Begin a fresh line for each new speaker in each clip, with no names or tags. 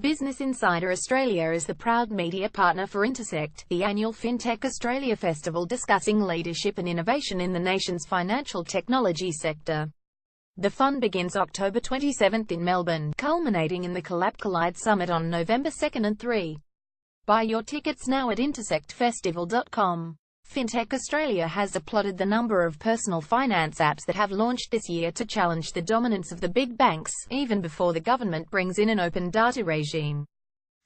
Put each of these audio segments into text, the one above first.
Business Insider Australia is the proud media partner for Intersekt, the annual FinTech Australia festival discussing leadership and innovation in the nation's financial technology sector. The fun begins October 27 in Melbourne, culminating in the Collide Summit on November 2 and 3. Buy your tickets now at intersektfestival.com. FinTech Australia has applauded the number of personal finance apps that have launched this year to challenge the dominance of the big banks, even before the government brings in an open data regime.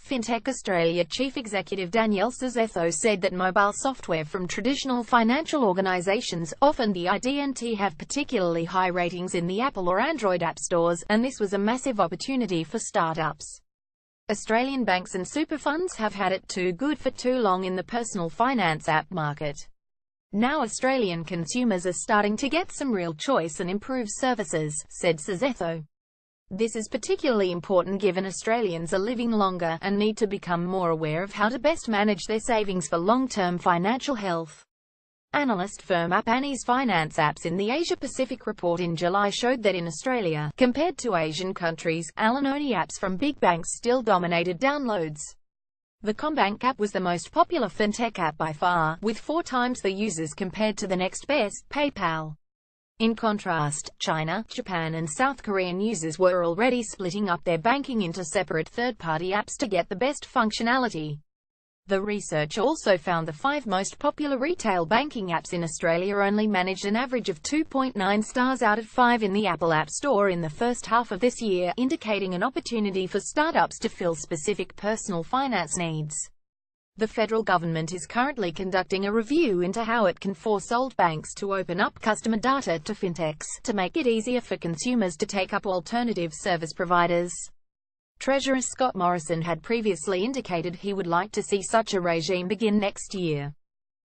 FinTech Australia Chief Executive Danielle Cezetho said that mobile software from traditional financial organisations, often the IDNT, have particularly high ratings in the Apple or Android app stores, and this was a massive opportunity for startups. Australian banks and super funds have had it too good for too long in the personal finance app market. Now Australian consumers are starting to get some real choice and improved services, said Cezetho. This is particularly important given Australians are living longer, and need to become more aware of how to best manage their savings for long-term financial health. Analyst firm App Annie's finance apps in the Asia-Pacific report in July showed that in Australia, compared to Asian countries, Alan-only apps from big banks still dominated downloads. The CommBank app was the most popular fintech app by far, with 4 times the users compared to the next best, PayPal. In contrast, China, Japan and South Korean users were already splitting up their banking into separate third-party apps to get the best functionality. The research also found the 5 most popular retail banking apps in Australia only managed an average of 2.9 stars out of 5 in the Apple App Store in the first half of this year, indicating an opportunity for startups to fill specific personal finance needs. The federal government is currently conducting a review into how it can force old banks to open up customer data to fintechs, to make it easier for consumers to take up alternative service providers. Treasurer Scott Morrison had previously indicated he would like to see such a regime begin next year.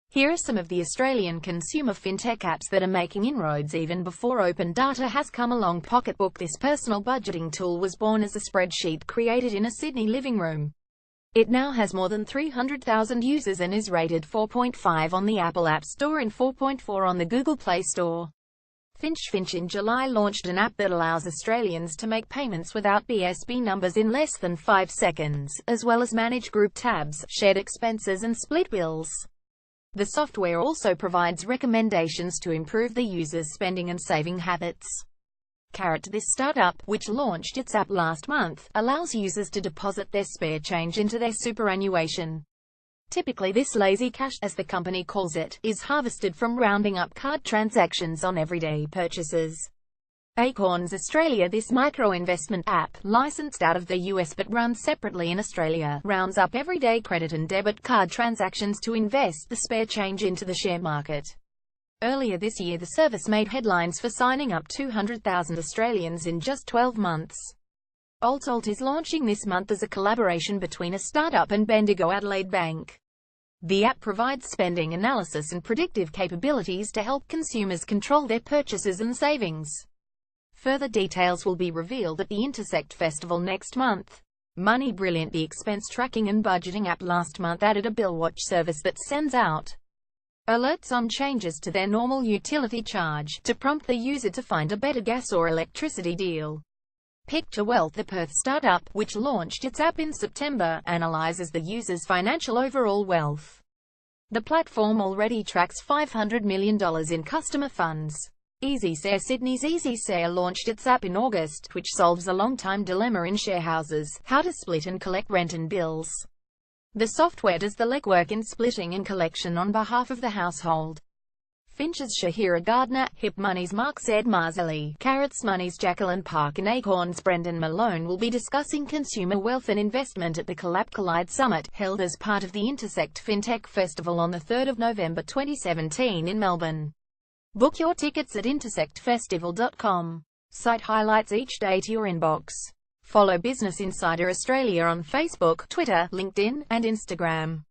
Here are some of the Australian consumer fintech apps that are making inroads even before open data has come along. Pocketbook. This personal budgeting tool was born as a spreadsheet created in a Sydney living room. It now has more than 300,000 users and is rated 4.5 on the Apple App Store and 4.4 on the Google Play Store. Finch in July launched an app that allows Australians to make payments without BSB numbers in less than 5 seconds, as well as manage group tabs, shared expenses and split bills. The software also provides recommendations to improve the user's spending and saving habits. Carrot. This startup, which launched its app last month, allows users to deposit their spare change into their superannuation. Typically this lazy cash, as the company calls it, is harvested from rounding up card transactions on everyday purchases. Acorns Australia. This micro-investment app, licensed out of the US but run separately in Australia, rounds up everyday credit and debit card transactions to invest the spare change into the share market. Earlier this year the service made headlines for signing up 200,000 Australians in just 12 months. Alt is launching this month as a collaboration between a startup and Bendigo Adelaide Bank. The app provides spending analysis and predictive capabilities to help consumers control their purchases and savings. Further details will be revealed at the Intersekt Festival next month. Money Brilliant. The expense tracking and budgeting app last month added a bill watch service that sends out alerts on changes to their normal utility charge, to prompt the user to find a better gas or electricity deal. Picture Wealth. The Perth startup, which launched its app in September, analyzes the user's financial overall wealth. The platform already tracks $500 million in customer funds. EasyShare. Sydney's EasyShare launched its app in August, which solves a long-time dilemma in sharehouses: how to split and collect rent and bills. The software does the legwork in splitting and collection on behalf of the household. Finch's Shahira Gardner, Hip Money's Mark Z. Marzeli, Carrot's Money's Jacqueline Park and Acorn's Brendan Malone will be discussing consumer wealth and investment at the Collide Summit, held as part of the Intersekt FinTech Festival on 3 November 2017 in Melbourne. Book your tickets at intersektfestival.com. Site highlights each day to your inbox. Follow Business Insider Australia on Facebook, Twitter, LinkedIn, and Instagram.